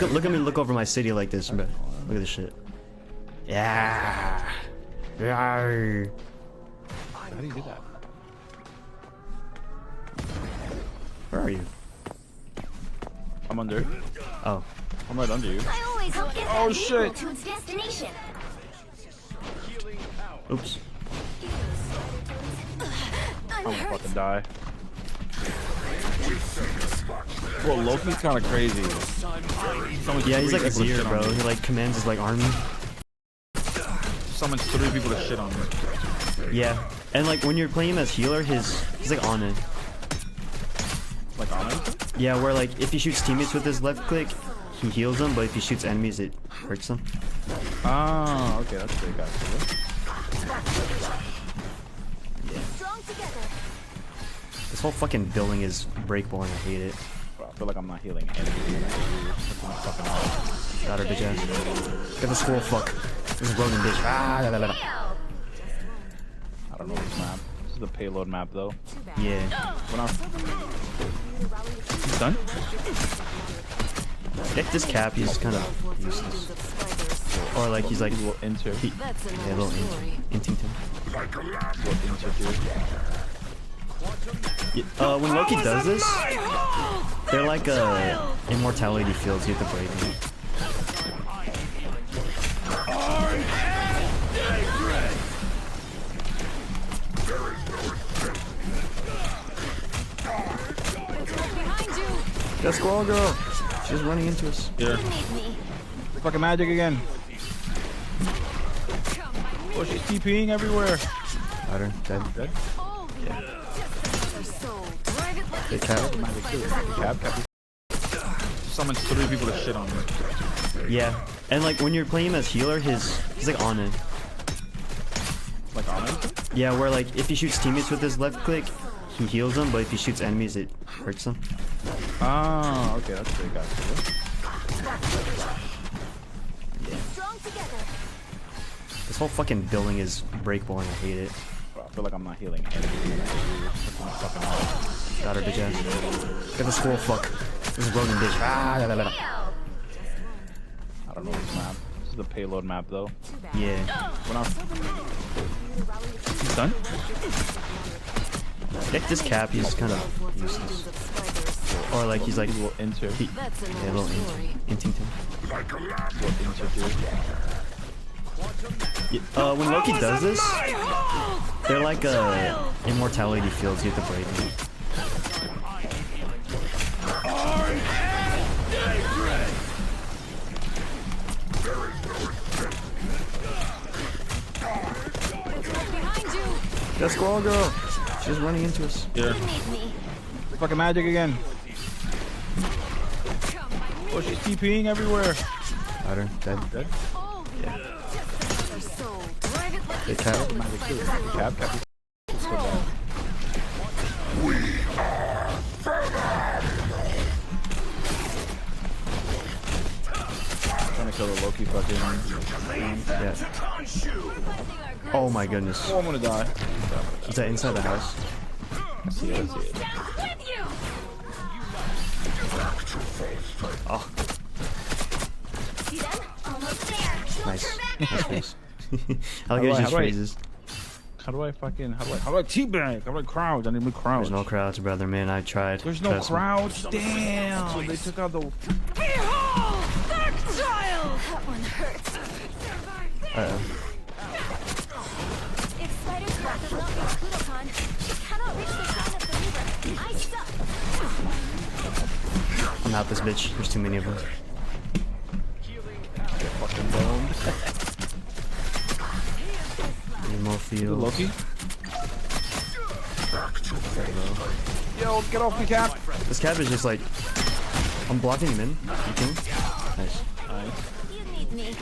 Look at me look over my city like this, bro. Look at this shit. Yeah. Yeah. How do you do that? Where are you? I'm under. Oh. I'm right under you. I always help get Oh that shit! to its destination. Oops. I'm gonna fucking die. Well, Loki's kind of crazy. Yeah, he's like a three people to deer, shit on bro. me. He like commands his like army. Summons 3 people to shit on me. Yeah, and like when you're playing him as healer, he's like on it. Like on it? Yeah, where like if he shoots teammates with his left click, he heals them, but if he shoots enemies, it hurts them. Ah, okay, that's big actually. Strong together. This whole fucking building is breakable and I hate it. Bro, I feel like I'm not healing anything. Got her bitch ass. Get the squirrel fuck. This is rodent bitch. Ah, da, da, da, da. I don't know this map. This is the payload map though. Yeah. When I'm done? Get this cap, he's kind of useless. Or like he's like a little inter. Yeah, a little Intington. Yeah, when Loki does this, they're like immortality fields. You have to break them. That squirrel girl, she's running into us. Yeah. Fucking magic again. Oh, she's TPing everywhere. Got her, dead. Yeah. They cap. Cap. Summons 3 people to shit on me. Yeah, and like when you're playing him as healer, he's like on it. Like on it? Yeah, where like if he shoots teammates with his left click, he heals them, but if he shoots enemies, it hurts them. Ah, okay, that's big actually. Strong together. This whole fucking building is breakable and I hate it. Bro, I feel like I'm not healing anything. Got her bitch ass. Get the squirrel fuck. This is rodent bitch. Ah, da, da, da, da. I don't know this map. This is the payload map though. Yeah. When I'm done? Get this cap, he's kind of useless. Or like he's like a little inter. Yeah, a little Intington. Yeah, when Loki does this, they're like immortality fields. You have to break them. That squirrel girl, she's running into us. Yeah. Fucking magic again. Oh, she's TPing everywhere. Got her, dead. Yeah. They cap. Cap. Trying to kill the Loki fucking. Yeah. Oh my goodness. Oh, I'm gonna die. Is that inside the house? I see it. Oh. Nice. Nice face. I like his phrases. How do I teabag? How do I crouch? I need to crouch. There's no crowds, brother, man. I tried. There's no crowds. Damn. They took out the. Behold, dark child. That one hurts. Uh-oh. If spiders walk along the Budokan, they cannot reach the ground of the river. I suck. I'm out this bitch. There's too many of them. Get fucking boned. Need more fields. Loki? Yo, get off the cap. This cap is just like... I'm blocking him in. You can? Nice. You need me.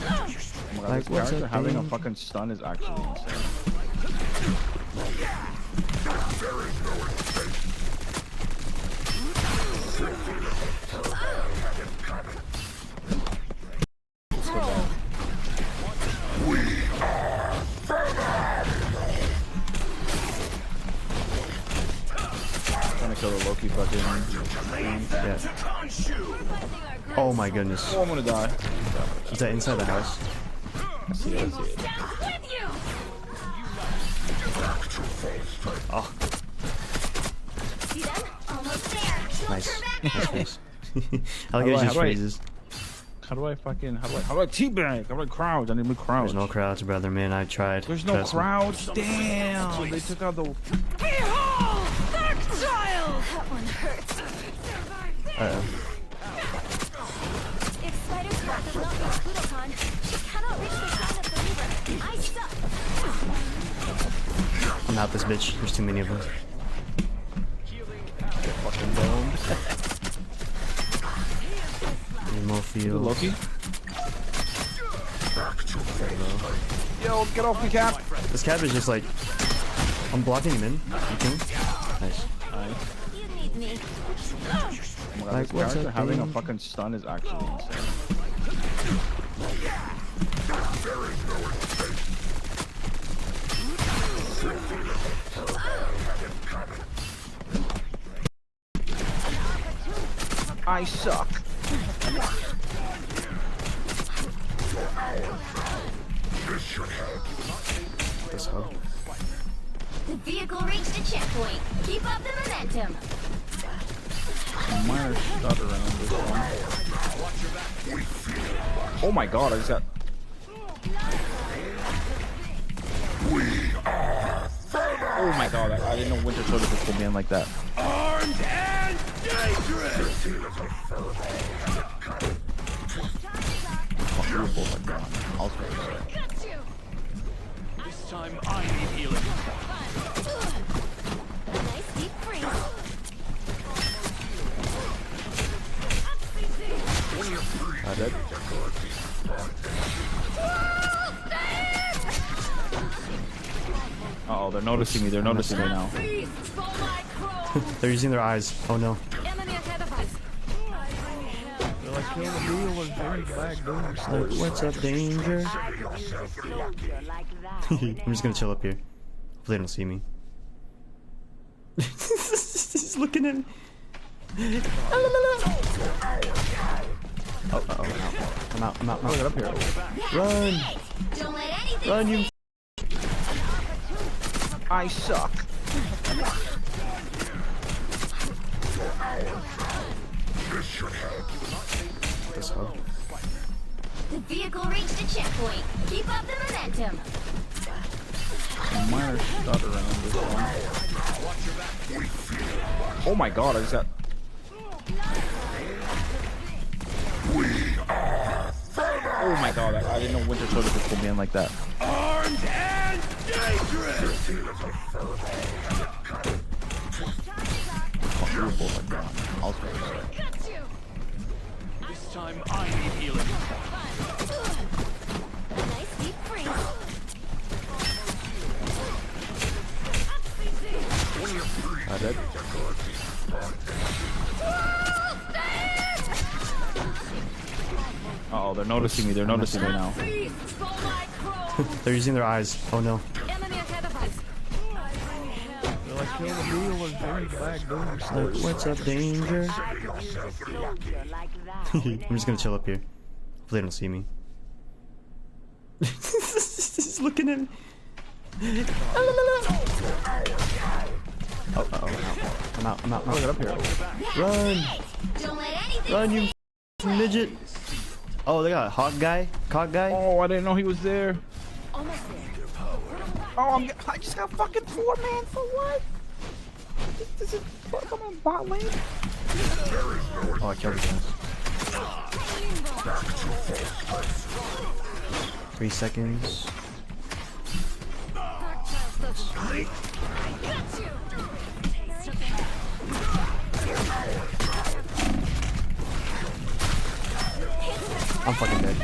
Oh my god, this character having a fucking stun is actually insane. Trying to kill the Loki fucking. Yeah. Oh my goodness. Oh, I'm gonna die. Is that inside the house? I see it, I see it. With you. Oh, See them? Almost there. nice. Back Nice up. face. I like How do his I- just how do I- phrases. How do I teabag? How do I crouch? I need to crouch. There's no crowds, brother, man. I tried. There's no Trust me. crowds. Damn. They took out the. Behold, that child. That one hurts. Uh-oh. If Spider's breath does not reach Budokan, she cannot reach the sign of the Reaver. I suck. I'm out this bitch. There's too many of them. Fucking boned. Need more field. Loki. Yo, get off me, Cap. This cat is just like, I'm blocking him in. You kill him? Nice. You need me. Oh my god, Like, this what's character up, having a babe? fucking stun is actually insane. I suck. This hoe. The vehicle reached a checkpoint. Keep up the momentum. Minor stutter around this one. Oh my god, I just got. Oh my god, I didn't know Winter Soldier could pull me in like that. Armed and dangerous! Fuck, you were both like that. I'll say. This time I need healing. Nice deep freeze. I did. Uh oh, they're noticing me. They're noticing me now. They're using their eyes. Oh no. Enemy ahead of us. They're like, kill the deal was very black, dude. Like, what's up, danger? I'm just gonna chill up here. Hopefully they don't see me. He's looking at me. Oh, uh-oh. I'm out. I'm out. Get up here. Run! Don't let anything Run, you I suck. this hoe. The vehicle reached a checkpoint. Keep up the momentum. Minor stutter around this one. Oh my god, I just got. Oh my god, I didn't know Winter Soldier could pull me in like that. Armed and dangerous! Fuck, you were both like that. I'll say. This time I need healing. Nice deep freeze. I did. Uh oh, they're noticing me. They're noticing me now. They're using their eyes. Oh no. Enemy ahead of us. They're like, kill the deal was very black, dude. Like, what's up, danger? I'm just gonna chill up here. Hopefully they don't see me. He's looking at me. Oh, uh-oh. I'm out. I'm out. Get up here. Run! Don't let anything Run, you midget! Oh, they got a hawk guy? Cock guy? Oh, I didn't know he was there. almost there. Oh, I just got fucking 4-man for what? This is fuck, I'm on bot lane. Oh, I killed his ass. 3 seconds. I'm fucking dead.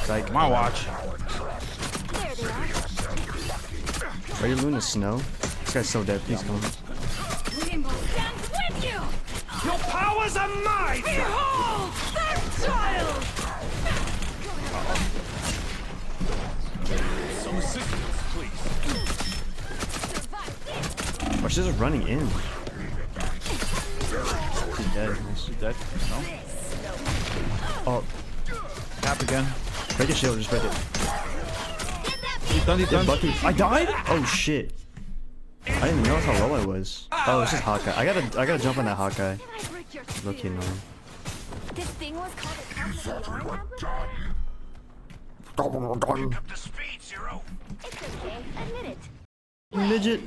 Like, My watch. There they are. are you Luna Snow? This guy's so dead. Please come. Rainbow stands with you. Your powers are mine! Behold, that child. Some assistance, please. Oh, she's just running in. She's dead. He's dead. No. Oh, Tap again. break your shield, just break it. He's done. He's done. Bucky. I died? Oh shit. I didn't even notice how low I was. Oh, it's just Hawkeye. I gotta jump on that Hawkeye. Can I break your Look, you know. This thing was called a cosmic alarm tablet? Up to speed, Zero. It's okay. Admit it. Midget.